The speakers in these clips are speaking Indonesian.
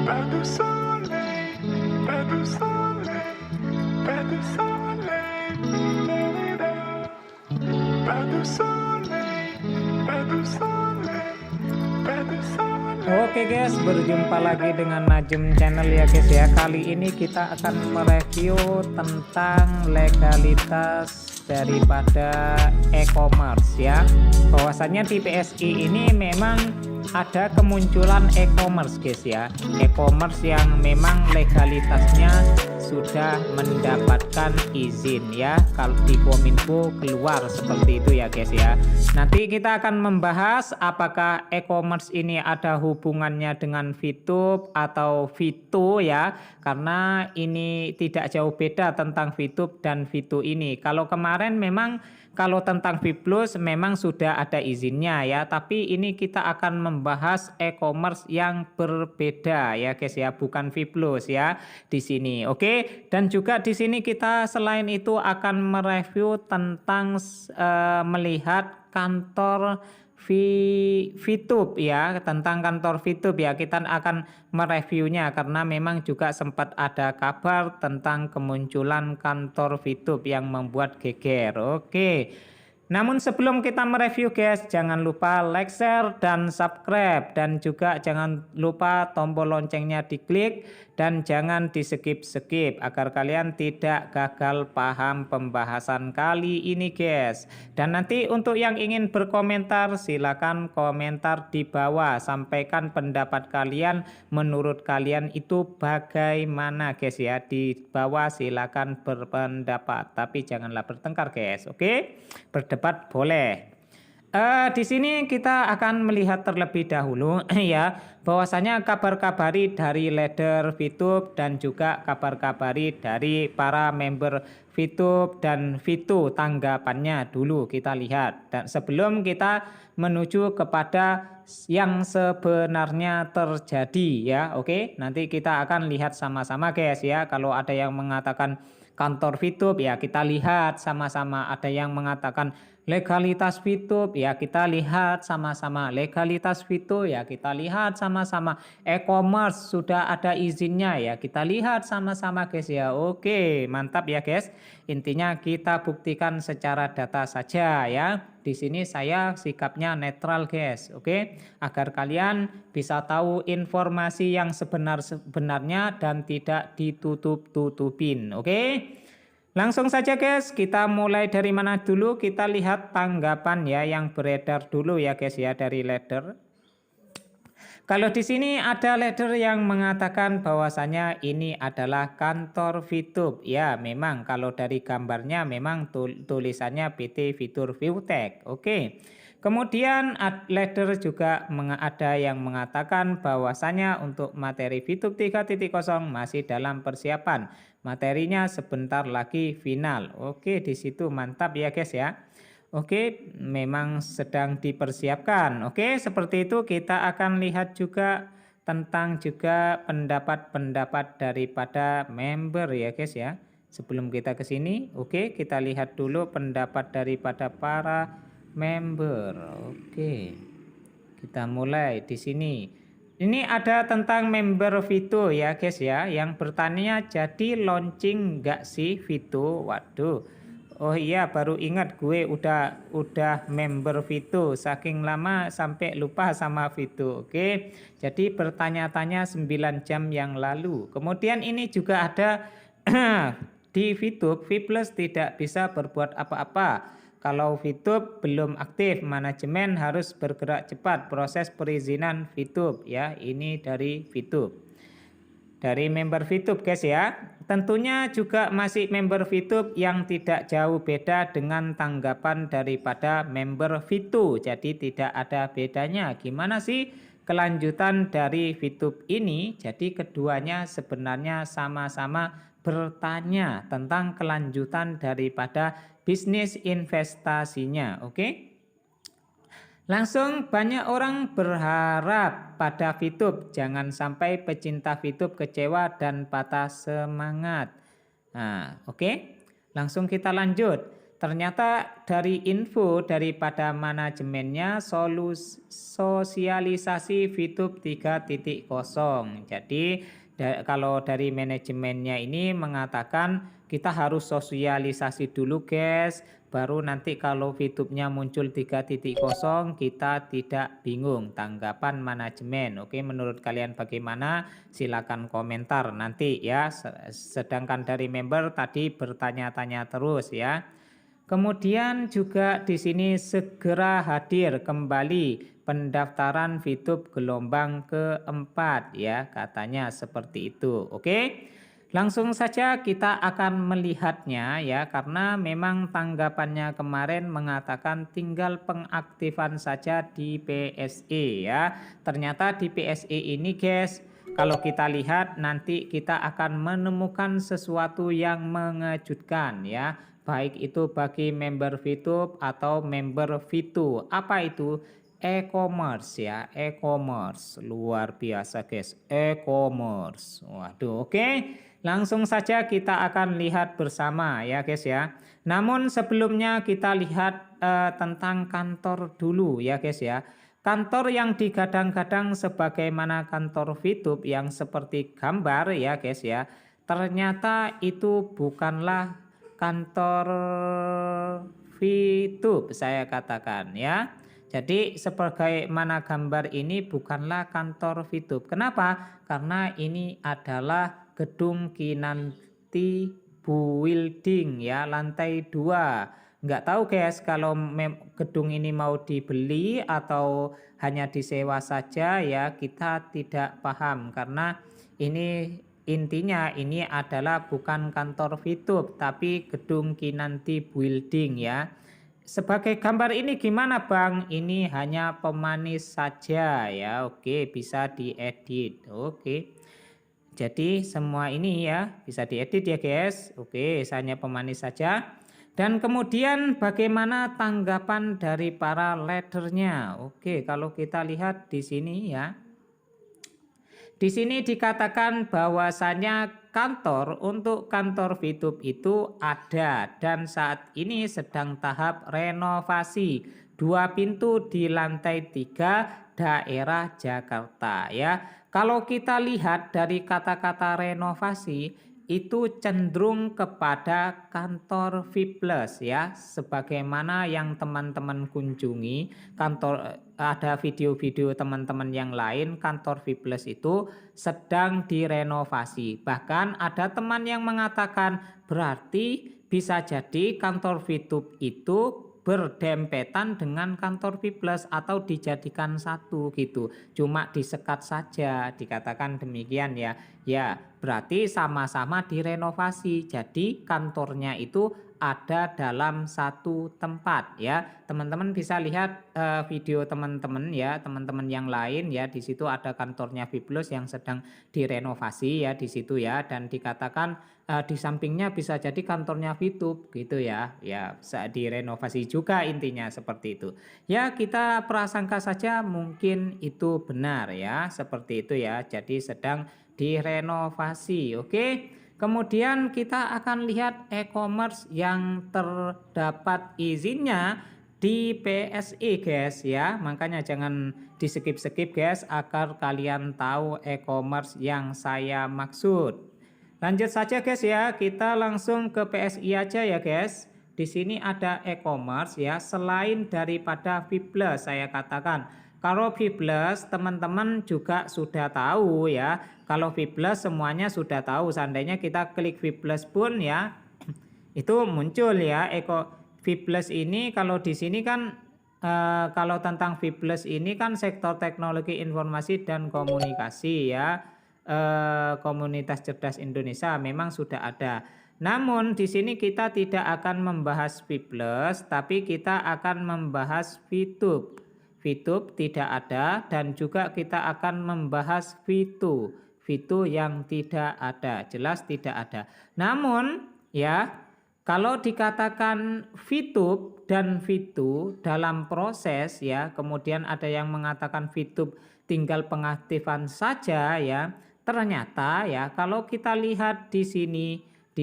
Pas de soleil, pas de soleil, pas de soleil, da-da-da. Pas de soleil, pas de soleil, pas de soleil. Oke guys, berjumpa lagi dengan Najm Channel ya guys ya. Kali ini kita akan mereview tentang legalitas daripada e-commerce ya. Bahwasanya di PSI ini memang ada kemunculan e-commerce guys ya. E-commerce yang memang legalitasnya sudah mendapatkan izin ya. Kalau di Kominfo keluar seperti itu ya guys ya. Nanti kita akan membahas apakah e-commerce ini ada hubungannya dengan VTube atau Vito ya. Karena ini tidak jauh beda tentang VTube dan Vito ini. Kalau kemarin memang kalau tentang VPlus memang sudah ada izinnya ya, tapi ini kita akan membahas e-commerce yang berbeda ya guys ya, bukan VPlus ya di sini. Oke, dan juga di sini kita selain itu akan mereview tentang melihat kantor VTube ya, tentang kantor VTube ya. Kita akan mereviewnya karena memang juga sempat ada kabar tentang kemunculan kantor VTube yang membuat geger. Oke. Namun sebelum kita mereview guys, jangan lupa like, share, dan subscribe. Dan juga jangan lupa tombol loncengnya diklik dan jangan di skip-skip agar kalian tidak gagal paham pembahasan kali ini guys. Dan nanti untuk yang ingin berkomentar silakan komentar di bawah. Sampaikan pendapat kalian, menurut kalian itu bagaimana guys ya. Di bawah silakan berpendapat, tapi janganlah bertengkar guys. Oke, berdebat boleh. Di sini kita akan melihat terlebih dahulu ya, bahwasanya kabar-kabari dari leader VTube dan juga kabar-kabari dari para member VTube dan Vito tanggapannya dulu kita lihat. Dan sebelum kita menuju kepada yang sebenarnya terjadi ya, oke. Nanti kita akan lihat sama-sama guys ya. Kalau ada yang mengatakan kantor VTube ya kita lihat sama-sama, ada yang mengatakan legalitas VTube ya kita lihat sama-sama, legalitas Vito ya kita lihat sama-sama, e-commerce sudah ada izinnya ya kita lihat sama-sama guys ya. Oke, mantap ya guys. Intinya kita buktikan secara data saja ya. Di sini saya sikapnya netral guys. Oke, agar kalian bisa tahu informasi yang sebenarnya dan tidak ditutup-tutupin. Oke. Langsung saja guys, kita mulai dari mana dulu? Kita lihat tanggapan ya yang beredar dulu ya guys ya dari leader. Kalau di sini ada leader yang mengatakan bahwasanya ini adalah kantor VTube. Ya, memang kalau dari gambarnya memang tulisannya PT Fitur Viewtech. Oke. Kemudian leader juga ada yang mengatakan bahwasanya untuk materi VTube 3.0 masih dalam persiapan. Materinya sebentar lagi final. Oke, di situ mantap ya guys ya. Oke, memang sedang dipersiapkan. Oke, seperti itu kita akan lihat juga tentang juga pendapat-pendapat daripada member ya guys ya. Sebelum kita ke sini, oke, kita lihat dulu pendapat daripada para member. Oke. Kita mulai di sini. Ini ada tentang member Vito ya guys ya, yang bertanya jadi launching enggak sih Vito? Waduh. Oh iya, baru ingat gue udah member Vito, saking lama sampai lupa sama Vito. Oke. Jadi bertanya-tanya 9 jam yang lalu. Kemudian ini juga ada di VTube, VPlus tidak bisa berbuat apa-apa. Kalau VTube belum aktif, manajemen harus bergerak cepat proses perizinan VTube ya. Ini dari VTube. Dari member VTube guys ya. Tentunya juga masih member VTube yang tidak jauh beda dengan tanggapan daripada member Vito. Jadi tidak ada bedanya. Gimana sih kelanjutan dari VTube ini? Jadi keduanya sebenarnya sama-sama bertanya tentang kelanjutan daripada bisnis investasinya. Oke. Langsung banyak orang berharap pada VTube. Jangan sampai pecinta VTube kecewa dan patah semangat. Nah, oke. Langsung kita lanjut. Ternyata dari info daripada manajemennya sosialisasi VTube 3.0. Jadi kalau dari manajemennya ini mengatakan kita harus sosialisasi dulu guys, baru nanti kalau VTube-nya muncul 3.0 kita tidak bingung. Tanggapan manajemen. Oke, menurut kalian bagaimana? Silakan komentar nanti ya. Sedangkan dari member tadi bertanya-tanya terus ya. Kemudian juga di sini segera hadir kembali pendaftaran VTube gelombang keempat ya, katanya seperti itu. Oke. Langsung saja kita akan melihatnya ya, karena memang tanggapannya kemarin mengatakan tinggal pengaktifan saja di PSE ya. Ternyata di PSE ini guys, kalau kita lihat nanti kita akan menemukan sesuatu yang mengejutkan ya. Baik itu bagi member VTube atau member V2. Apa itu? E-commerce ya, e-commerce. Luar biasa guys, e-commerce. Waduh, oke. Langsung saja kita akan lihat bersama ya guys ya. Namun sebelumnya kita lihat tentang kantor dulu ya guys ya. Kantor yang digadang-gadang sebagaimana kantor VTube yang seperti gambar ya guys ya. Ternyata itu bukanlah kantor VTube saya katakan ya. Jadi sebagaimana gambar ini bukanlah kantor VTube. Kenapa? Karena ini adalah gedung Kinanti Building ya, lantai 2. Nggak tahu guys kalau gedung ini mau dibeli atau hanya disewa saja ya, kita tidak paham. Karena ini intinya ini adalah bukan kantor VTube tapi gedung Kinanti Building ya. Sebagai gambar ini gimana Bang? Ini hanya pemanis saja ya. Oke, bisa diedit. Oke. Jadi semua ini ya bisa diedit ya guys. Oke, hanya pemanis saja. Dan kemudian bagaimana tanggapan dari para leadernya? Oke, kalau kita lihat di sini ya. Di sini dikatakan bahwasanya kantor untuk kantor VTube itu ada dan saat ini sedang tahap renovasi 2 pintu di lantai 3 daerah Jakarta ya. Kalau kita lihat dari kata-kata renovasi itu cenderung kepada kantor V+ ya, sebagaimana yang teman-teman kunjungi kantor, ada video-video teman-teman yang lain kantor V+ itu sedang direnovasi. Bahkan ada teman yang mengatakan berarti bisa jadi kantor VTube itu berdempetan dengan kantor V+ atau dijadikan satu gitu. Cuma disekat saja, dikatakan demikian ya. Ya, berarti sama-sama direnovasi. Jadi kantornya itu ada dalam satu tempat ya. Teman-teman bisa lihat video teman-teman ya, teman-teman yang lain ya. Di situ ada kantornya V+ yang sedang direnovasi ya di situ ya, dan dikatakan di sampingnya bisa jadi kantornya VTube gitu ya. Ya, direnovasi juga intinya seperti itu. Ya, kita prasangka saja mungkin itu benar ya, seperti itu ya. Jadi sedang direnovasi. Oke. Kemudian kita akan lihat e-commerce yang terdapat izinnya di PSE guys ya. Makanya jangan di skip-skip guys agar kalian tahu e-commerce yang saya maksud. Lanjut saja guys ya, kita langsung ke PSI aja ya guys. Di sini ada e-commerce ya, selain daripada V+ saya katakan. Kalau V+ teman-teman juga sudah tahu ya. Kalau V+ semuanya sudah tahu. Seandainya kita klik V+ pun ya, itu muncul ya V+ ini. Kalau di sini kan kalau tentang V+ ini kan sektor teknologi informasi dan komunikasi ya. Komunitas Cerdas Indonesia memang sudah ada. Namun di sini kita tidak akan membahas V+, tapi kita akan membahas VTube. VTube tidak ada dan juga kita akan membahas V2. V2 yang tidak ada, jelas tidak ada. Namun ya, kalau dikatakan VTube dan V2 dalam proses ya, kemudian ada yang mengatakan VTube tinggal pengaktifan saja ya. Ternyata ya kalau kita lihat di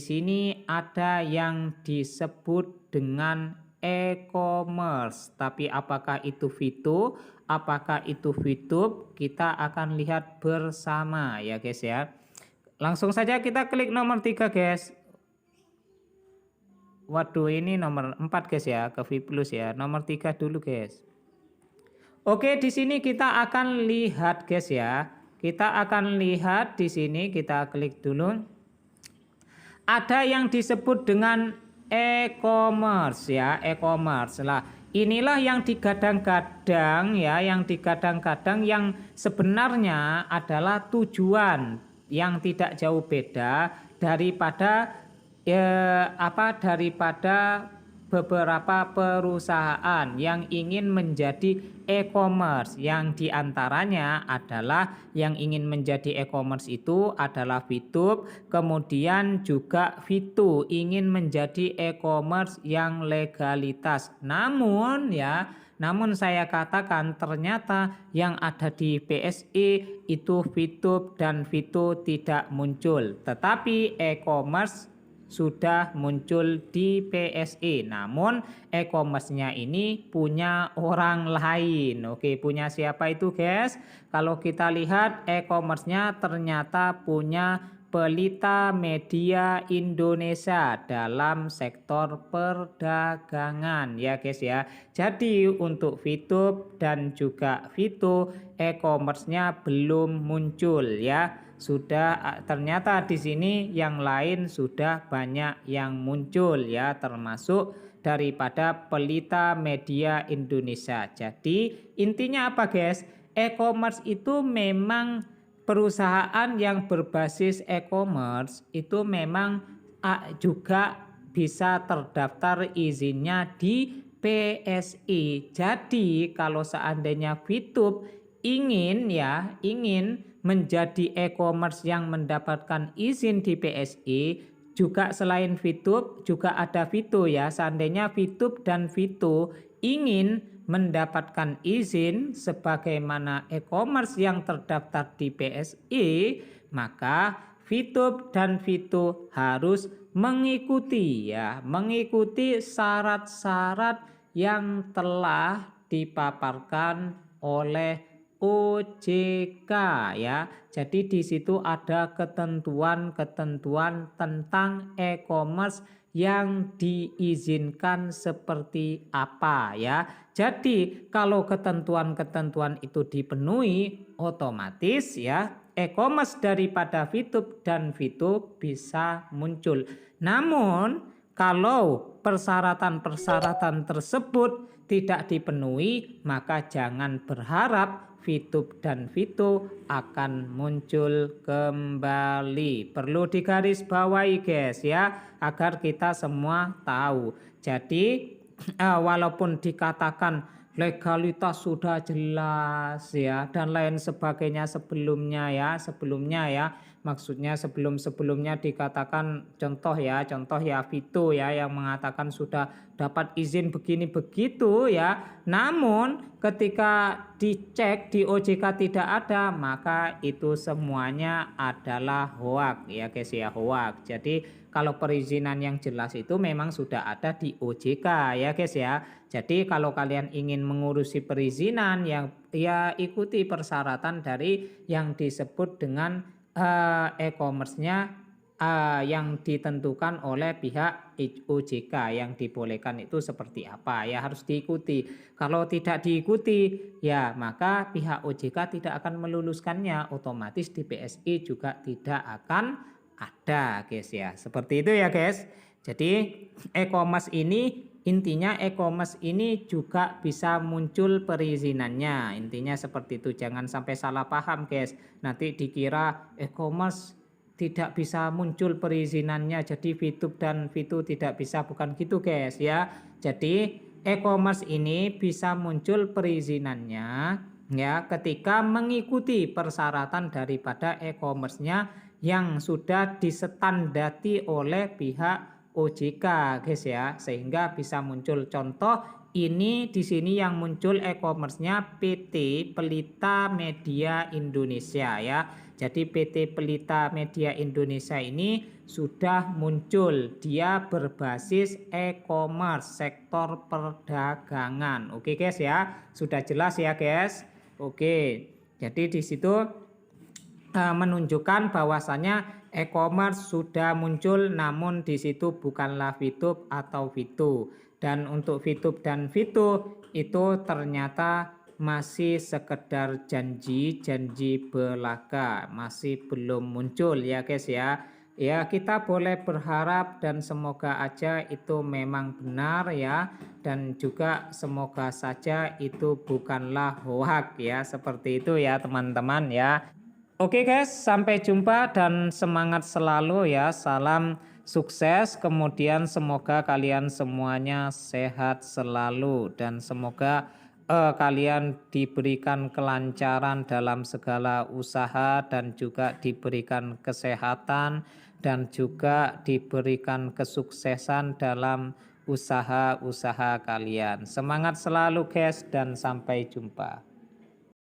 sini ada yang disebut dengan e-commerce. Tapi apakah itu Vito, apakah itu VTube, kita akan lihat bersama ya guys ya. Langsung saja kita klik nomor 3 guys. Waduh, ini nomor 4 guys ya, ke V Plus ya. Nomor 3 dulu guys. Oke, di sini kita akan lihat guys ya. Kita akan lihat di sini, kita klik dulu. Ada yang disebut dengan e-commerce ya, e-commerce lah. Inilah yang digadang-gadang ya, yang digadang-gadang yang sebenarnya adalah tujuan yang tidak jauh beda daripada daripada beberapa perusahaan yang ingin menjadi e-commerce, yang diantaranya adalah yang ingin menjadi e-commerce itu adalah VTube, kemudian juga Vito ingin menjadi e-commerce yang legalitas. Namun saya katakan ternyata yang ada di PSE itu VTube dan Vito tidak muncul, tetapi e-commerce sudah muncul di PSE. Namun e-commerce-nya ini punya orang lain. Oke, punya siapa itu guys? Kalau kita lihat e-commerce-nya ternyata punya Pelita Media Indonesia dalam sektor perdagangan ya guys ya. Jadi untuk VTube dan juga Vito e-commerce-nya belum muncul ya. Sudah ternyata di sini yang lain sudah banyak yang muncul ya, termasuk daripada Pelita Media Indonesia. Jadi intinya apa guys? E-commerce itu memang perusahaan yang berbasis e-commerce itu memang juga bisa terdaftar izinnya di PSI. Jadi kalau seandainya VTube ingin menjadi e-commerce yang mendapatkan izin di PSI, juga selain VTube juga ada Vito ya. Seandainya VTube dan Vito ingin mendapatkan izin sebagaimana e-commerce yang terdaftar di PSI, maka VTube dan Vito harus mengikuti syarat-syarat yang telah dipaparkan oleh OJK ya. Jadi di situ ada ketentuan-ketentuan tentang e-commerce yang diizinkan seperti apa ya. Jadi kalau ketentuan-ketentuan itu dipenuhi, otomatis ya e-commerce daripada VTube dan Vito bisa muncul. Namun kalau persyaratan-persyaratan tersebut tidak dipenuhi, maka jangan berharap VTube dan Vito akan muncul kembali. Perlu digarisbawahi guys ya, agar kita semua tahu. Jadi walaupun dikatakan legalitas sudah jelas ya dan lain sebagainya sebelumnya ya, maksudnya sebelumnya dikatakan contoh ya Vito ya yang mengatakan sudah dapat izin begini begitu ya, namun ketika dicek di OJK tidak ada, maka itu semuanya adalah hoak ya guys ya, hoak. Jadi kalau perizinan yang jelas itu memang sudah ada di OJK ya guys ya. Jadi kalau kalian ingin mengurusi perizinan yang ikuti persyaratan dari yang disebut dengan e-commerce-nya yang ditentukan oleh pihak OJK, yang dibolehkan itu seperti apa ya, harus diikuti. Kalau tidak diikuti ya maka pihak OJK tidak akan meluluskannya, otomatis di PSI juga tidak akan ada guys ya. Seperti itu ya guys. Jadi e-commerce ini intinya e-commerce ini juga bisa muncul perizinannya. Intinya seperti itu. Jangan sampai salah paham guys. Nanti dikira e-commerce tidak bisa muncul perizinannya, jadi VTube dan Vito tidak bisa. Bukan gitu guys ya. Jadi e-commerce ini bisa muncul perizinannya ya ketika mengikuti persyaratan daripada e-commerce-nya yang sudah disestandati oleh pihak OJK guys ya, sehingga bisa muncul. Contoh ini di sini yang muncul e-commerce-nya PT Pelita Media Indonesia ya. Jadi PT Pelita Media Indonesia ini sudah muncul, dia berbasis e-commerce sektor perdagangan. Oke guys ya, sudah jelas ya guys. Oke, jadi di situ menunjukkan bahwasanya e-commerce sudah muncul, namun di situ bukanlah VTube atau Vitu. Dan untuk VTube dan Vitu itu ternyata masih sekedar janji belaka, masih belum muncul ya guys ya. Ya kita boleh berharap dan semoga aja itu memang benar ya, dan juga semoga saja itu bukanlah hoax ya, seperti itu ya teman-teman ya. Oke guys, sampai jumpa dan semangat selalu ya. Salam sukses, kemudian semoga kalian semuanya sehat selalu dan semoga kalian diberikan kelancaran dalam segala usaha dan juga diberikan kesehatan dan juga diberikan kesuksesan dalam usaha-usaha kalian. Semangat selalu guys dan sampai jumpa.